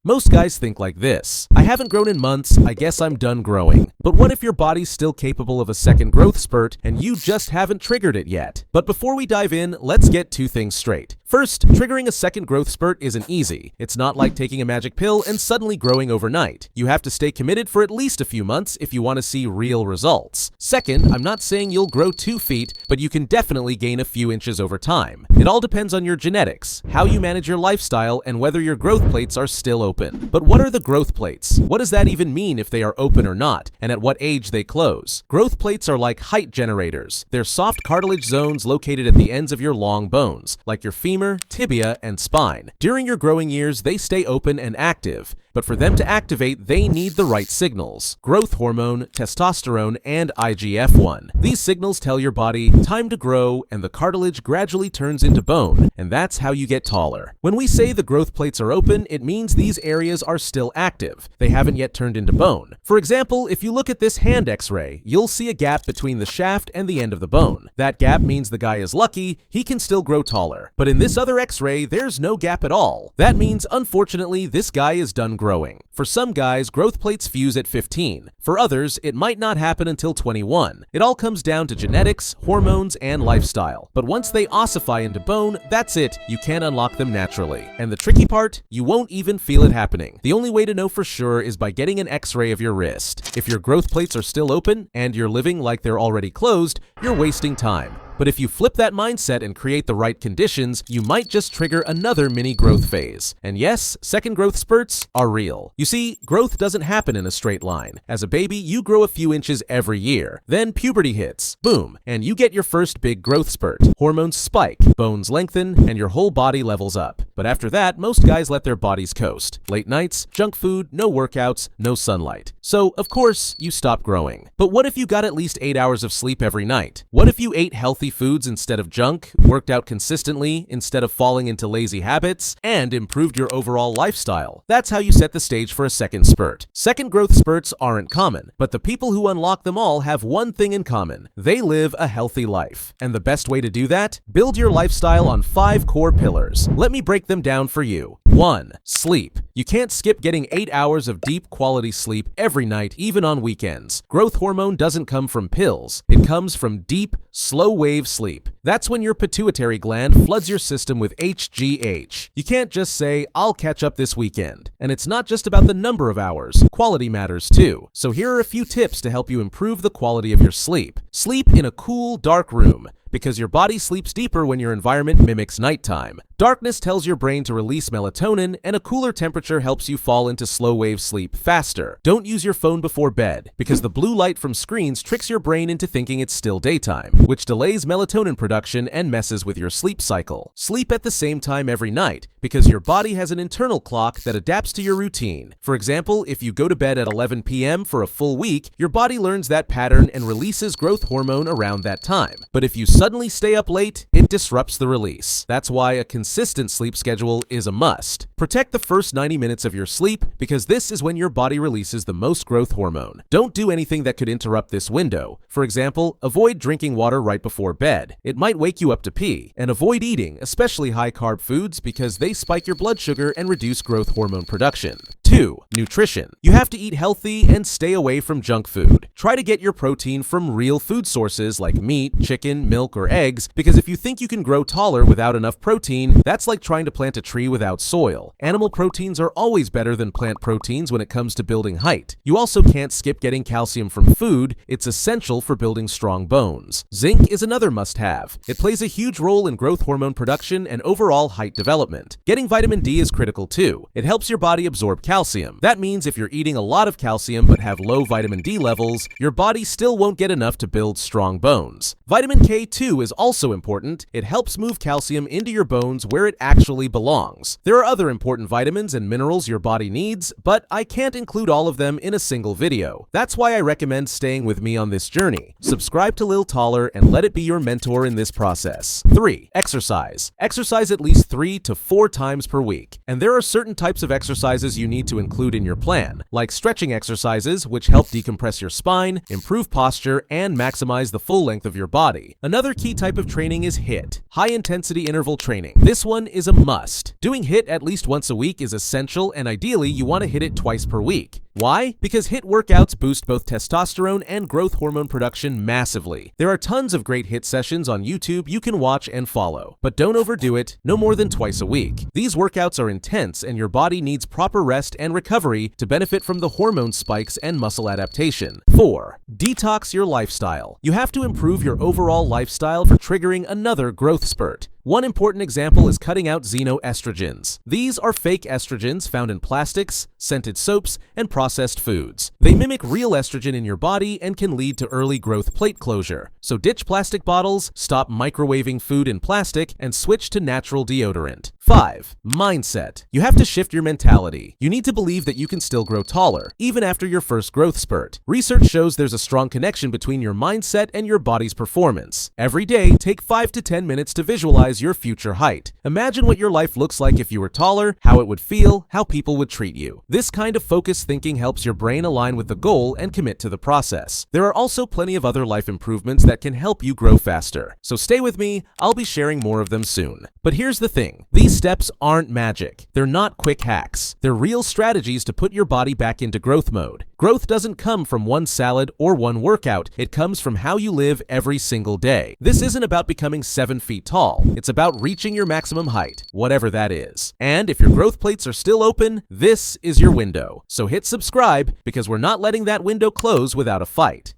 Most guys think like this: I haven't grown in months, I guess I'm done growing. But what if your body's still capable of a second growth spurt and you just haven't triggered it yet? But before we dive in, let's get two things straight. First, triggering a second growth spurt isn't easy. It's not like taking a magic pill and suddenly growing overnight. You have to stay committed for at least a few months if you want to see real results. Second, I'm not saying you'll grow 2 feet, but you can definitely gain a few inches over time. It all depends on your genetics, how you manage your lifestyle, and whether your growth plates are still open. But what are the growth plates? What does that even mean if they are open or not, and at what age they close? Growth plates are like height generators. They're soft cartilage zones located at the ends of your long bones, like your femur, tibia, and spine. During your growing years, they stay open and active. But for them to activate, they need the right signals: growth hormone, testosterone, and IGF-1. These signals tell your body, time to grow, and the cartilage gradually turns into bone, and that's how you get taller. When we say the growth plates are open, it means these areas are still active. They haven't yet turned into bone. For example, if you look at this hand x-ray, you'll see a gap between the shaft and the end of the bone. That gap means the guy is lucky, he can still grow taller. But in this other x-ray, there's no gap at all. That means, unfortunately, this guy is done growing. For some guys, growth plates fuse at 15. For others, it might not happen until 21. It all comes down to genetics, hormones, and lifestyle. But once they ossify into bone, that's it. You can't unlock them naturally. And the tricky part? You won't even feel it happening. The only way to know for sure is by getting an x-ray of your wrist. If your growth plates are still open and you're living like they're already closed, you're wasting time. But if you flip that mindset and create the right conditions, you might just trigger another mini growth phase. And yes, second growth spurts are real. You see, growth doesn't happen in a straight line. As a baby, you grow a few inches every year. Then puberty hits, boom, and you get your first big growth spurt. Hormones spike, bones lengthen, and your whole body levels up. But after that, most guys let their bodies coast. Late nights, junk food, no workouts, no sunlight. So, of course, you stop growing. But what if you got at least 8 hours of sleep every night? What if you ate healthy foods instead of junk, worked out consistently instead of falling into lazy habits, and improved your overall lifestyle? That's how you set the stage for a second spurt. Second growth spurts aren't common, but the people who unlock them all have one thing in common: they live a healthy life. And the best way to do that? Build your lifestyle on 5 core pillars. Let me break them down for you. 1. Sleep. You can't skip getting 8 hours of deep quality sleep every night, even on weekends. Growth hormone doesn't come from pills. It comes from deep, slow-wave sleep. That's when your pituitary gland floods your system with HGH. You can't just say, I'll catch up this weekend. And it's not just about the number of hours. Quality matters too. So here are a few tips to help you improve the quality of your sleep. Sleep in a cool, dark room, because your body sleeps deeper when your environment mimics nighttime. Darkness tells your brain to release melatonin, and a cooler temperature helps you fall into slow-wave sleep faster. Don't use your phone before bed, because the blue light from screens tricks your brain into thinking it's still daytime, which delays melatonin production and messes with your sleep cycle. Sleep at the same time every night, because your body has an internal clock that adapts to your routine. For example, if you go to bed at 11 p.m. for a full week, your body learns that pattern and releases growth hormone around that time. But if you suddenly stay up late, it disrupts the release. That's why a consistent sleep schedule is a must. Protect the first 90 minutes of your sleep, because this is when your body releases the most growth hormone. Don't do anything that could interrupt this window. For example, avoid drinking water right before bed. It might wake you up to pee. And avoid eating, especially high-carb foods, because they spike your blood sugar and reduce growth hormone production. 2. Nutrition. You have to eat healthy and stay away from junk food. Try to get your protein from real food sources like meat, chicken, milk, or eggs, because if you think you can grow taller without enough protein, that's like trying to plant a tree without soil. Animal proteins are always better than plant proteins when it comes to building height. You also can't skip getting calcium from food. It's essential for building strong bones. Zinc is another must-have. It plays a huge role in growth hormone production and overall height development. Getting vitamin D is critical too. It helps your body absorb calcium. That means if you're eating a lot of calcium but have low vitamin D levels, your body still won't get enough to build strong bones. Vitamin K2 is also important. It helps move calcium into your bones where it actually belongs. There are other important vitamins and minerals your body needs, but I can't include all of them in a single video. That's why I recommend staying with me on this journey. Subscribe to Lil Taller and let it be your mentor in this process. 3. Exercise. Exercise at least 3 to 4 times per week. And there are certain types of exercises you need to include in your plan, like stretching exercises, which help decompress your spine, improve posture, and maximize the full length of your body. Another key type of training is HIIT, high-intensity interval training. This one is a must. Doing HIIT at least once a week is essential, and ideally you want to hit it twice per week. Why? Because HIIT workouts boost both testosterone and growth hormone production massively. There are tons of great HIIT sessions on YouTube you can watch and follow, but don't overdo it, no more than twice a week. These workouts are intense and your body needs proper rest and recovery to benefit from the hormone spikes and muscle adaptation. 4. Detox your lifestyle. You have to improve your overall lifestyle for triggering another growth spurt. One important example is cutting out xenoestrogens. These are fake estrogens found in plastics, scented soaps, and processed foods. They mimic real estrogen in your body and can lead to early growth plate closure. So ditch plastic bottles, stop microwaving food in plastic, and switch to natural deodorant. 5. Mindset. You have to shift your mentality. You need to believe that you can still grow taller, even after your first growth spurt. Research shows there's a strong connection between your mindset and your body's performance. Every day, take 5 to 10 minutes to visualize your future height. Imagine what your life looks like if you were taller, how it would feel, how people would treat you. This kind of focused thinking helps your brain align with the goal and commit to the process. There are also plenty of other life improvements that can help you grow faster. So stay with me, I'll be sharing more of them soon. But here's the thing, these steps aren't magic. They're not quick hacks. They're real strategies to put your body back into growth mode. Growth doesn't come from one salad or one workout. It comes from how you live every single day. This isn't about becoming 7 feet tall. It's about reaching your maximum height, whatever that is. And if your growth plates are still open, this is your window. So hit subscribe because we're not letting that window close without a fight.